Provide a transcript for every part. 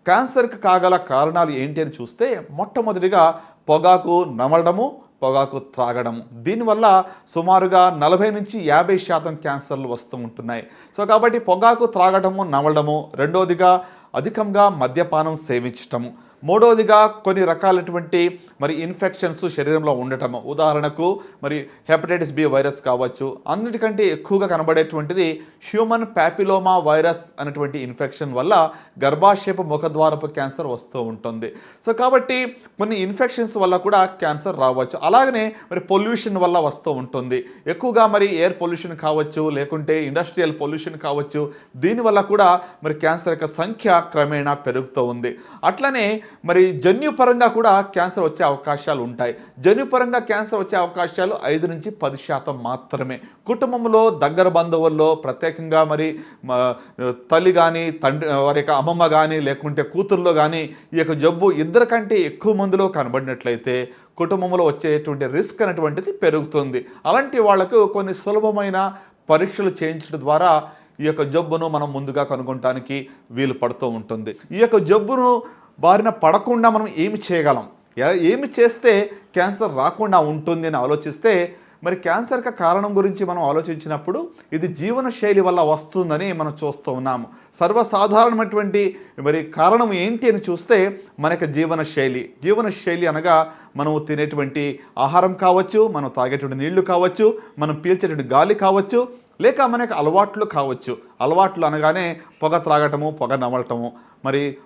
క్యాన్సర్కి కాగల కారణాలు ఏంటి అని చూస్తే మొట్టమొదటిగా పొగాకు నమలడము, పొగాకు త్రాగడము. దీనివల్ల సుమారుగా 40-50% క్యాన్సర్లు వస్తూ ఉంటున్నాయి. సో కాబట్టి పొగాకు త్రాగడము, నమలడము. రెండోదిగా అధికంగా మద్యపానం సేవించటము. మూడవదిగా కొన్ని రకాలైనటువంటి ఇన్ఫెక్షన్స్ శరీరంలో ఉండటము. ఉదాహరణకు హెపటైటిస్ బి వైరస్ కావచ్చు. అన్నిటికంటే ఎక్కువగా కనబడేటువంటిది హ్యూమన్ ప్యాపిలోమా వైరస్ అనేటువంటి ఇన్ఫెక్షన్ వల్ల గర్భాశయపు ముఖద్వారపు క్యాన్సర్ వస్తూ ఉంటుంది. సో కాబట్టి కొన్ని ఇన్ఫెక్షన్స్ వల్ల కూడా క్యాన్సర్ రావచ్చు. అలాగనే పొల్యూషన్ వల్ల వస్తూ ఉంటుంది. ఎక్కువగా ఎయిర్ పొల్యూషన్ కావచ్చు, లేకుంటే ఇండస్ట్రియల్ పొల్యూషన్ కావచ్చు. దీనివల్ల కూడా క్యాన్సర్ యొక్క సంఖ్య క్రమేణా పెరుగుతూ ఉంది. అట్లనే జన్యుపరంగా కూడా క్యాన్సర్ వచ్చే అవకాశాలు ఉంటాయి. జన్యుపరంగా క్యాన్సర్ వచ్చే అవకాశాలు 5-10% మాత్రమే. కుటుంబంలో దగ్గర బంధువుల్లో ప్రత్యేకంగా తల్లి కానీ, తండ్రి, వారి యొక్క అమ్మమ్మ కానీ, లేకుంటే కూతుర్లో కానీ ఈ యొక్క జబ్బు ఇద్దరికంటే ఎక్కువ మందిలో కనబడినట్లయితే కుటుంబంలో వచ్చేటువంటి రిస్క్ అనేటువంటిది పెరుగుతుంది. అలాంటి వాళ్లకు కొన్ని సులభమైన పరీక్షలు చేయించడం ద్వారా ఈ యొక్క జబ్బును మనం ముందుగా కనుగొనడానికి వీలు పడుతూ ఉంటుంది. ఈ యొక్క జబ్బును బారిన పడకుండా మనం ఏమి చేయగలం, ఏమి చేస్తే క్యాన్సర్ రాకుండా ఉంటుంది అని ఆలోచిస్తే క్యాన్సర్కి కారణం గురించి మనం ఆలోచించినప్పుడు ఇది జీవన శైలి వల్ల వస్తుందని మనం చూస్తూ ఉన్నాము. సర్వసాధారణమైనటువంటి కారణం ఏంటి అని చూస్తే మనకి జీవన శైలి అనగా మనం తినేటువంటి ఆహారం కావచ్చు, మనం తాగేటువంటి నీళ్లు కావచ్చు, మనం పీల్చేటువంటి గాలి కావచ్చు, లేక మనకు అలవాట్లు కావచ్చు. అలవాట్లు అనగానే పొగ త్రాగటము, పొగ నమలటము,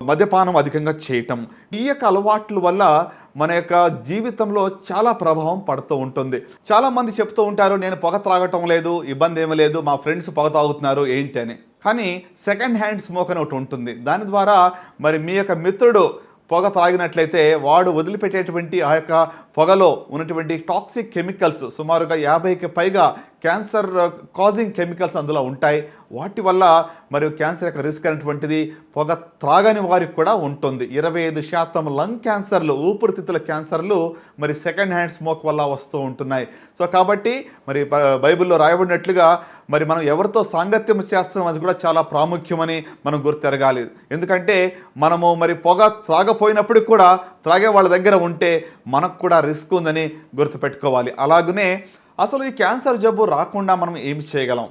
మద్యపానం అధికంగా చేయటం. ఈ యొక్క అలవాట్ల వల్ల మన యొక్క జీవితంలో చాలా ప్రభావం పడుతూ ఉంటుంది. చాలామంది చెప్తూ ఉంటారు, నేను పొగ త్రాగటం లేదు, ఇబ్బంది ఏమీ లేదు, మా ఫ్రెండ్స్ పొగ తాగుతున్నారు ఏంటి అని. కానీ సెకండ్ హ్యాండ్ స్మోక్ అని ఒకటి ఉంటుంది. దాని ద్వారా మీ యొక్క మిత్రుడు పొగ త్రాగినట్లయితే వాడు వదిలిపెట్టేటువంటి ఆ యొక్క పొగలో ఉన్నటువంటి టాక్సిక్ కెమికల్స్ సుమారుగా 50కి పైగా క్యాన్సర్ కాజింగ్ కెమికల్స్ అందులో ఉంటాయి. వాటి వల్ల క్యాన్సర్ యొక్క రిస్క్ అనేటువంటిది పొగ త్రాగని వారికి కూడా ఉంటుంది. 25% లంగ్ క్యాన్సర్లు, ఊపిరితిత్తుల క్యాన్సర్లు సెకండ్ హ్యాండ్ స్మోక్ వల్ల వస్తూ ఉంటున్నాయి. సో కాబట్టి బైబిల్లో రాయబడినట్లుగా మనం ఎవరితో సాంగత్యం చేస్తున్నాం అది కూడా చాలా ప్రాముఖ్యమని మనం గుర్తెరగాలి. ఎందుకంటే మనము పొగ త్రాగపోయినప్పుడు కూడా త్రాగే వాళ్ళ దగ్గర ఉంటే మనకు కూడా రిస్క్ ఉందని గుర్తుపెట్టుకోవాలి. అలాగనే అసలు ఈ క్యాన్సర్ జబ్బు రాకుండా మనం ఏమి చేయగలం,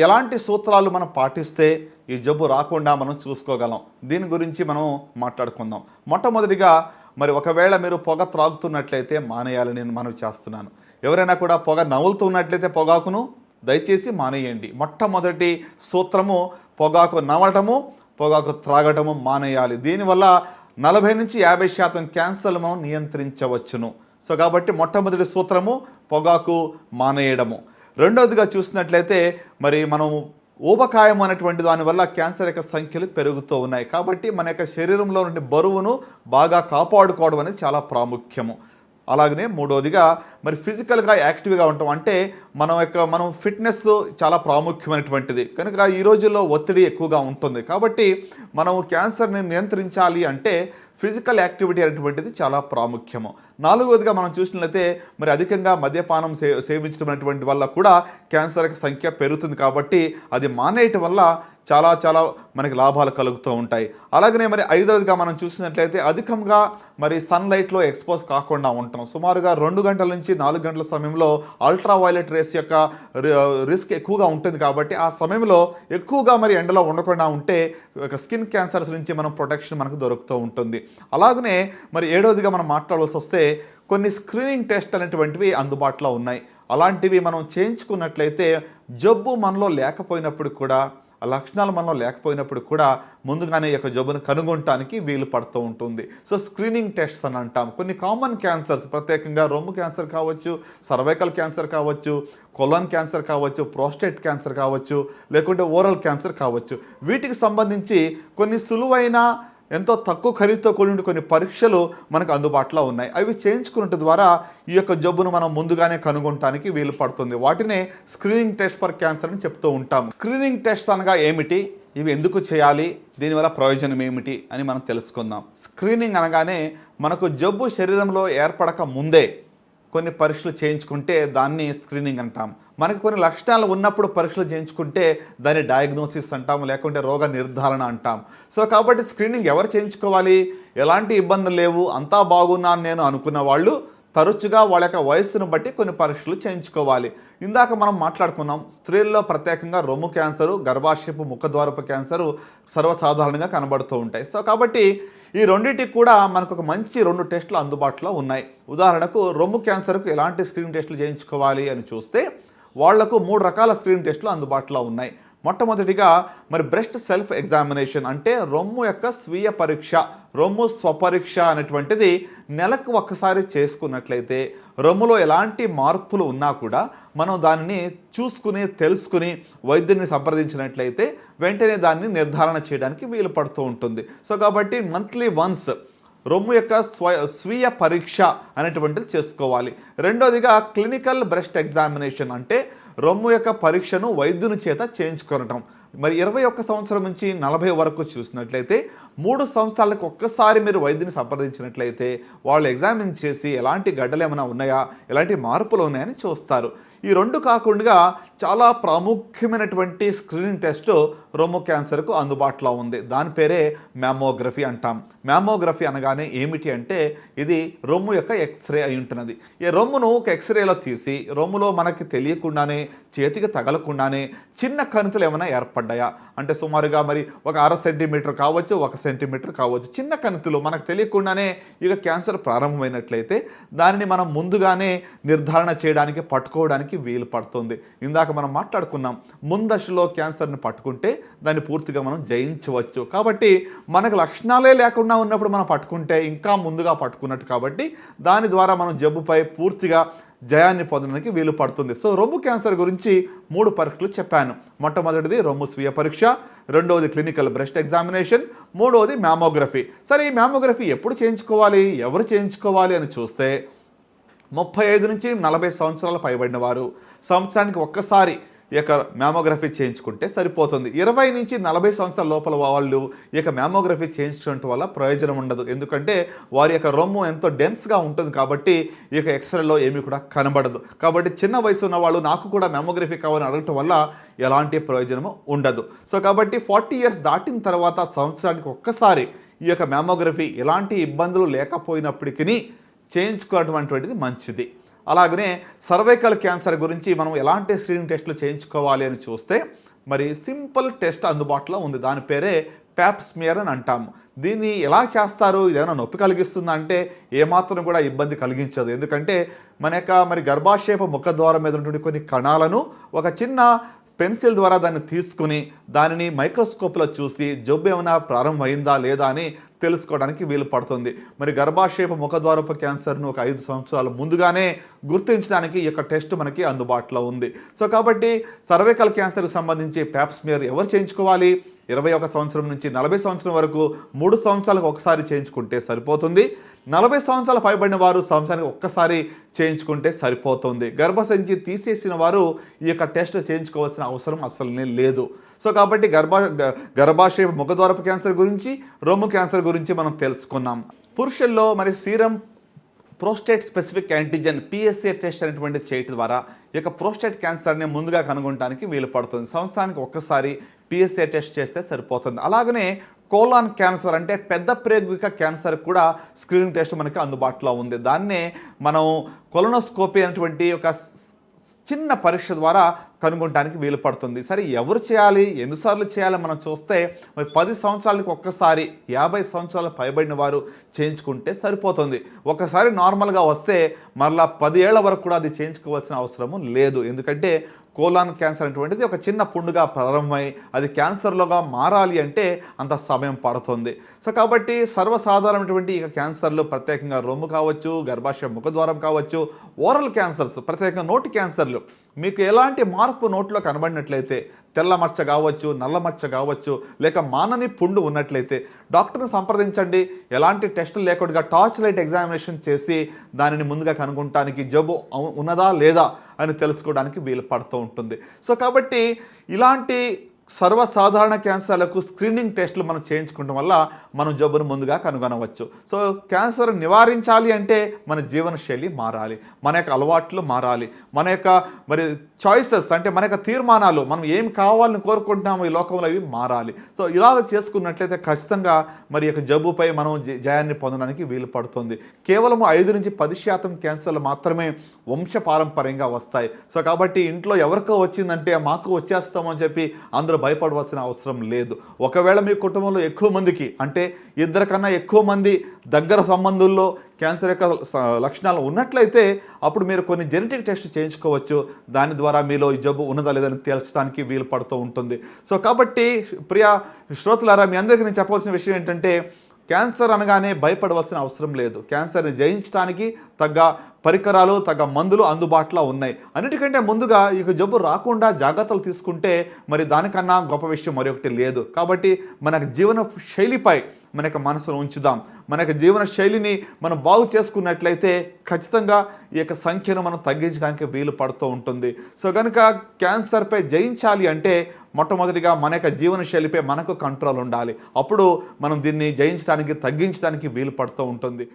ఎలాంటి సూత్రాలు మనం పాటిస్తే ఈ జబ్బు రాకుండా మనం చూసుకోగలం, దీని గురించి మనం మాట్లాడుకుందాం. మొట్టమొదటిగా ఒకవేళ మీరు పొగ త్రాగుతున్నట్లయితే మానేయాలని నేను మనవి చేస్తున్నాను. ఎవరైనా కూడా పొగ నవ్వులుతున్నట్లయితే పొగాకును దయచేసి మానేయండి. మొట్టమొదటి సూత్రము పొగాకు నవ్వటము, పొగాకు త్రాగటము మానేయాలి. దీనివల్ల 40-50% క్యాన్సర్లు మనం నియంత్రించవచ్చును. సో కాబట్టి మొట్టమొదటి సూత్రము పొగాకు మానేయడము. రెండవదిగా చూసినట్లయితే మనం ఊబకాయం అనేటువంటి దానివల్ల క్యాన్సర్ యొక్క సంఖ్యలు పెరుగుతూ ఉన్నాయి. కాబట్టి మన యొక్క శరీరంలో నుండి బరువును బాగా కాపాడుకోవడం అనేది చాలా ప్రాముఖ్యము. అలాగనే మూడవదిగా ఫిజికల్గా యాక్టివ్గా ఉంటాం. అంటే మనం ఫిట్నెస్ చాలా ప్రాముఖ్యమైనటువంటిది కనుక ఈ రోజుల్లో ఒత్తిడి ఎక్కువగా ఉంటుంది. కాబట్టి మనం క్యాన్సర్ని నియంత్రించాలి అంటే ఫిజికల్ యాక్టివిటీ అనేటువంటిది చాలా ప్రాముఖ్యము. నాలుగవదిగా మనం చూసినట్లయితే అధికంగా మద్యపానం సేవించడం వల్ల కూడా క్యాన్సర్ సంఖ్య పెరుగుతుంది. కాబట్టి అది మానేయటం వల్ల చాలా చాలా మనకి లాభాలు కలుగుతూ ఉంటాయి. అలాగనే ఐదవదిగా మనం చూసినట్లయితే అధికంగా సన్లైట్లో ఎక్స్పోజ్ కాకుండా ఉంటాం. సుమారుగా 2 గంటల నుంచి 4 గంటల సమయంలో అల్ట్రా వైలెట్ రేస్ యొక్క రిస్క్ ఎక్కువగా ఉంటుంది. కాబట్టి ఆ సమయంలో ఎక్కువగా ఎండలో ఉండకుండా ఉంటే స్కిన్ క్యాన్సర్స్ నుంచి ప్రొటెక్షన్ మనకు దొరుకుతూ ఉంటుంది. అలాగనే ఏడవదిగా మనం మాట్లాడాల్సి వస్తే కొన్ని స్క్రీనింగ్ టెస్ట్ అనేటువంటివి అందుబాటులో ఉన్నాయి. అలాంటివి మనం చేయించుకున్నట్లయితే జబ్బు మనలో లేకపోయినప్పుడు కూడా, ఆ లక్షణాలు మనలో లేకపోయినప్పుడు కూడా ముందుగానే ఈ యొక్క జబ్బును కనుగొనటానికి వీలు పడుతూ ఉంటుంది. సో స్క్రీనింగ్ టెస్ట్స్ అని అంటాం. కొన్ని కామన్ క్యాన్సర్స్ ప్రత్యేకంగా రొమ్ము క్యాన్సర్ కావచ్చు, సర్వైకల్ క్యాన్సర్ కావచ్చు, కొలన్ క్యాన్సర్ కావచ్చు, ప్రోస్టేట్ క్యాన్సర్ కావచ్చు, లేకుంటే ఓరల్ క్యాన్సర్ కావచ్చు. వీటికి సంబంధించి కొన్ని సులువైన ఎంతో తక్కువ ఖరీదుతో కూడిన కొన్ని పరీక్షలు మనకు అందుబాటులో ఉన్నాయి. అవి చేయించుకున్నట్టు ద్వారా ఈ యొక్క జబ్బును మనం ముందుగానే కనుగొనటానికి వీలు పడుతుంది. వాటినే స్క్రీనింగ్ టెస్ట్ ఫర్ క్యాన్సర్ అని చెప్తూ ఉంటాం. స్క్రీనింగ్ టెస్ట్ అనగా ఏమిటి, ఇవి ఎందుకు చేయాలి, దీనివల్ల ప్రయోజనం ఏమిటి అని మనం తెలుసుకుందాం. స్క్రీనింగ్ అనగానే మనకు జబ్బు శరీరంలో ఏర్పడక ముందే కొన్ని పరీక్షలు చేయించుకుంటే దాన్ని స్క్రీనింగ్ అంటాం. మనకు కొన్ని లక్షణాలు ఉన్నప్పుడు పరీక్షలు చేయించుకుంటే దాన్ని డయాగ్నోసిస్ అంటాం, లేకుంటే రోగ నిర్ధారణ అంటాం. సో కాబట్టి స్క్రీనింగ్ ఎవరు చేయించుకోవాలి? ఎలాంటి ఇబ్బందులు లేవు, అంతా బాగున్నాను నేను అనుకున్న వాళ్ళు తరచుగా వాళ్ళ యొక్క వయస్సును బట్టి కొన్ని పరీక్షలు చేయించుకోవాలి. ఇందాక మనం మాట్లాడుకున్నాం, స్త్రీల్లో ప్రత్యేకంగా రొమ్ము క్యాన్సరు, గర్భాశయపు ముఖద్వారపు క్యాన్సరు సర్వసాధారణంగా కనబడుతూ ఉంటాయి. సో కాబట్టి ఈ రెండింటికి కూడా మనకు ఒక మంచి 2 టెస్టులు అందుబాటులో ఉన్నాయి. ఉదాహరణకు రొమ్ము క్యాన్సర్కు ఎలాంటి స్క్రీనింగ్ టెస్టులు చేయించుకోవాలి అని చూస్తే వాళ్లకు 3 రకాల స్క్రీనింగ్ టెస్టులు అందుబాటులో ఉన్నాయి. మొట్టమొదటిగా మరి బ్రెస్ట్ సెల్ఫ్ ఎగ్జామినేషన్, అంటే రొమ్ము యొక్క స్వీయ పరీక్ష, రొమ్ము స్వపరీక్ష అనేటువంటిది నెలకు ఒక్కసారి చేసుకున్నట్లయితే రొమ్ములో ఎలాంటి మార్పులు ఉన్నా కూడా మనం దానిని చూసుకుని తెలుసుకుని వైద్యుని సంప్రదించినట్లయితే వెంటనే దాన్ని నిర్ధారణ చేయడానికి వీలు పడుతూ ఉంటుంది. సో కాబట్టి మంత్లీ వన్స్ రొమ్ము యొక్క స్వీయ పరీక్ష అనేటువంటిది చేసుకోవాలి. రెండోదిగా క్లినికల్ బ్రెస్ట్ ఎగ్జామినేషన్, అంటే రొమ్ము యొక్క పరీక్షను వైద్యుని చేత చేయించుకోవటం. మరి 21 సంవత్సరం నుంచి 40 వరకు చూసినట్లయితే 3 సంవత్సరాలకు ఒక్కసారి మీరు వైద్యుని సంప్రదించినట్లయితే వాళ్ళు ఎగ్జామిన్ చేసి ఎలాంటి గడ్డలు ఏమైనా ఉన్నాయా, ఎలాంటి మార్పులు ఉన్నాయని చూస్తారు. ఈ 2 కాకుండా చాలా ప్రాముఖ్యమైనటువంటి స్క్రీనింగ్ టెస్ట్ రొమ్ము క్యాన్సర్కు అందుబాటులో ఉంది. దాని పేరే మ్యామోగ్రఫీ అంటాం. మ్యామోగ్రఫీ అనగానే ఏమిటి అంటే ఇది రొమ్ము యొక్క ఎక్స్రే అయి ఉంటున్నది. ఈ రొమ్మును ఒక ఎక్స్రేలో తీసి రొమ్ములో మనకి తెలియకుండానే, చేతికి తగలకుండానే చిన్న కణితులు ఏమైనా ఏర్పడ్డాయా, అంటే సుమారుగా మరి ఒక 1/2 సెంటీమీటర్ కావచ్చు, 1 సెంటీమీటర్ కావచ్చు, చిన్న కణితులు మనకు తెలియకుండానే ఇక క్యాన్సర్ ప్రారంభమైనట్లయితే దానిని మనం ముందుగానే నిర్ధారణ చేయడానికి, పట్టుకోవడానికి వీలు పడుతుంది. ఇందాక మనం మాట్లాడుకున్నాం, ముందశలో క్యాన్సర్ని పట్టుకుంటే దాన్ని పూర్తిగా మనం జయించవచ్చు. కాబట్టి మనకు లక్షణాలే లేకుండా ఉన్నప్పుడు మనం పట్టుకుంటే ఇంకా ముందుగా పట్టుకున్నట్టు. కాబట్టి దాని ద్వారా మనం జబ్బుపై పూర్తిగా జయాన్ని పొందడానికి వీలు పడుతుంది. సో రొమ్ము క్యాన్సర్ గురించి 3 పరీక్షలు చెప్పాను. మొట్టమొదటిది రొమ్ము స్వీయ పరీక్ష, రెండవది క్లినికల్ బ్రెస్ట్ ఎగ్జామినేషన్, మూడవది మ్యామోగ్రఫీ. సరే, ఈ మ్యామోగ్రఫీ ఎప్పుడు చేయించుకోవాలి, ఎవరు చేయించుకోవాలి అని చూస్తే 35 నుంచి 40 సంవత్సరాలు పైబడిన వారు సంవత్సరానికి ఒక్కసారి ఈ యొక్క మ్యామోగ్రఫీ చేయించుకుంటే సరిపోతుంది. 20 నుంచి 40 సంవత్సరాల లోపల వాళ్ళు ఈ యొక్క మ్యామోగ్రఫీ చేయించడం వల్ల ప్రయోజనం ఉండదు. ఎందుకంటే వారి యొక్క రొమ్ము ఎంతో డెన్స్గా ఉంటుంది కాబట్టి ఈ యొక్క ఎక్స్రేలో ఏమీ కూడా కనబడదు. కాబట్టి చిన్న వయసు ఉన్న వాళ్ళు నాకు కూడా మ్యామోగ్రఫీ కావాలని అడగటం వల్ల ఎలాంటి ప్రయోజనము ఉండదు. సో కాబట్టి 40 ఇయర్స్ దాటిన తర్వాత సంవత్సరానికి ఒక్కసారి ఈ యొక్క మ్యామోగ్రఫీ ఎలాంటి ఇబ్బందులు లేకపోయినప్పటికీ చేయించుకోవటువంటిది మంచిది. అలాగనే సర్వైకల్ క్యాన్సర్ గురించి మనం ఎలాంటి స్క్రీనింగ్ టెస్టులు చేయించుకోవాలి అని చూస్తే మరి సింపుల్ టెస్ట్ అందుబాటులో ఉంది. దాని పేరే ప్యాప్ స్మియర్ అని అంటాము. దీన్ని ఎలా చేస్తారు, ఇదేమైనా నొప్పి కలిగిస్తుందా అంటే ఏమాత్రం కూడా ఇబ్బంది కలిగించదు. ఎందుకంటే మన యొక్క మరి గర్భాశయపు ముఖద్వారం మీద ఉన్నటువంటి కొన్ని కణాలను ఒక చిన్న పెన్సిల్ ద్వారా దాన్ని తీసుకుని దానిని మైక్రోస్కోప్లో చూసి జబ్బు ఏమైనా ప్రారంభమైందా లేదా అని తెలుసుకోవడానికి వీలు పడుతుంది. మరి గర్భాశయపు ముఖద్వారపు క్యాన్సర్ను ఒక 5 సంవత్సరాల ముందుగానే గుర్తించడానికి ఈ యొక్క టెస్ట్ మనకి అందుబాటులో ఉంది. సో కాబట్టి సర్వైకల్ క్యాన్సర్కి సంబంధించి ప్యాప్ స్మియర్ ఎవరు చేయించుకోవాలి? 21 సంవత్సరం నుంచి 40 సంవత్సరం వరకు 3 సంవత్సరాలకు ఒకసారి చేయించుకుంటే సరిపోతుంది. 40 సంవత్సరాలు పైబడిన వారు సంవత్సరానికి ఒక్కసారి చేయించుకుంటే సరిపోతుంది. గర్భసంచి తీసేసిన వారు ఈ యొక్క టెస్ట్ చేయించుకోవాల్సిన అవసరం అసలు లేదు. సో కాబట్టి గర్భాశయ ముఖద్వారపు క్యాన్సర్ గురించి, రొమ్ము క్యాన్సర్ గురించి మనం తెలుసుకున్నాం. పురుషుల్లో మరి serum prostate specific antigen PSA test అనేటువంటి చేయటం ద్వారా ఈ యొక్క ప్రోస్టేట్ క్యాన్సర్ని ముందుగా కనుగొనడానికి వీలు పడుతుంది. సంవత్సరానికి ఒక్కసారి PSA టెస్ట్ చేస్తే సరిపోతుంది. అలాగనే కోలాన్ క్యాన్సర్ అంటే పెద్ద ప్రేగుక క్యాన్సర్ కూడా స్క్రీనింగ్ టెస్ట్ మనకి అందుబాటులో ఉంది. దాన్నే మనం కొలనోస్కోపీ అనేటువంటి ఒక చిన్న పరీక్ష ద్వారా కనుగొనడానికి వీలు పడుతుంది. సరే, ఎవరు చేయాలి, ఎన్నిసార్లు చేయాలి మనం చూస్తే మరి 10 సంవత్సరాలకు ఒక్కసారి 50 సంవత్సరాలు పైబడిన వారు చేయించుకుంటే సరిపోతుంది. ఒకసారి నార్మల్గా వస్తే మరలా 10 ఏళ్ల వరకు కూడా అది చేయించుకోవాల్సిన అవసరము లేదు. ఎందుకంటే కోలాన్ క్యాన్సర్ అనేటువంటిది ఒక చిన్న పుండుగా ప్రారంభమై అది క్యాన్సర్లోగా మారాలి అంటే అంత సమయం పడుతుంది. సో కాబట్టి సర్వసాధారణమైనటువంటి ఇక క్యాన్సర్లు ప్రత్యేకంగా రొమ్ము కావచ్చు, గర్భాశయ ముఖద్వారం కావచ్చు, ఓరల్ క్యాన్సర్స్ ప్రత్యేకంగా నోటి క్యాన్సర్లు మీకు ఎలాంటి మార్పు నోట్లో కనబడినట్లయితే, తెల్ల మచ్చ కావచ్చు, నల్ల మచ్చ కావచ్చు, లేక మానని పుండు ఉన్నట్లయితే డాక్టర్ని సంప్రదించండి. ఎలాంటి టెస్టులు లేకుండా టార్చ్ లైట్ ఎగ్జామినేషన్ చేసి దానిని ముందుగా కనుగొనడానికి జబ్బు ఉన్నదా లేదా అని తెలుసుకోవడానికి వీలు పడుతూ ఉంటుంది. సో కాబట్టి ఇలాంటి సర్వసాధారణ క్యాన్సర్లకు స్క్రీనింగ్ టెస్టులు మనం చేయించుకోవడం వల్ల మనం జబ్బును ముందుగా కనుగొనవచ్చు. సో క్యాన్సర్ నివారించాలి అంటే మన జీవనశైలి మారాలి, మన యొక్క అలవాట్లు మారాలి, మన యొక్క మరి చాయిసెస్ అంటే మన యొక్క తీర్మానాలు, మనం ఏం కావాలని కోరుకుంటున్నామో ఈ లోకంలో అవి మారాలి. సో ఇలా చేసుకున్నట్లయితే ఖచ్చితంగా మరి యొక్క జబ్బుపై మనం జయాన్ని పొందడానికి వీలు పడుతుంది. కేవలం 5-10% క్యాన్సర్లు మాత్రమే వంశపారంపర్యంగా వస్తాయి. సో కాబట్టి ఇంట్లో ఎవరికో వచ్చిందంటే మాకు వచ్చేస్తామని చెప్పి అందరూ భయపడవలసిన అవసరం లేదు. ఒకవేళ మీ కుటుంబంలో ఎక్కువ మందికి అంటే 2 కన్నా ఎక్కువ మంది దగ్గర సంబంధుల్లో క్యాన్సర్ యొక్క లక్షణాలు ఉన్నట్లయితే అప్పుడు మీరు కొన్ని జెనెటిక్ టెస్ట్ చేయించుకోవచ్చు. దాని ద్వారా మీలో ఈ జబ్బు ఉన్నదా లేదని తేల్చడానికి వీలు పడుతూ ఉంటుంది. సో కాబట్టి ప్రియ శ్రోతలారా, మీ అందరికీ నేను చెప్పవలసిన విషయం ఏంటంటే క్యాన్సర్ అనగానే భయపడవలసిన అవసరం లేదు. క్యాన్సర్ని జయించడానికి తగ్గ పరికరాలు, తగ్గ మందులు అందుబాటులో ఉన్నాయి. అన్నిటికంటే ముందుగా ఈ జబ్బు రాకుండా జాగ్రత్తలు తీసుకుంటే మరి దానికన్నా గొప్ప విషయం మరొకటి లేదు. కాబట్టి మన జీవన శైలిపై మన యొక్క మనసును ఉంచుదాం. మన యొక్క జీవన శైలిని మనం బాగు చేసుకున్నట్లయితే ఖచ్చితంగా ఈ యొక్క సంఖ్యను మనం తగ్గించడానికి వీలు పడుతూ ఉంటుంది. సో కనుక క్యాన్సర్పై జయించాలి అంటే మొట్టమొదటిగా మన యొక్క జీవన శైలిపై మనకు కంట్రోల్ ఉండాలి. అప్పుడు మనం దీన్ని జయించడానికి, తగ్గించడానికి వీలు పడుతూ ఉంటుంది.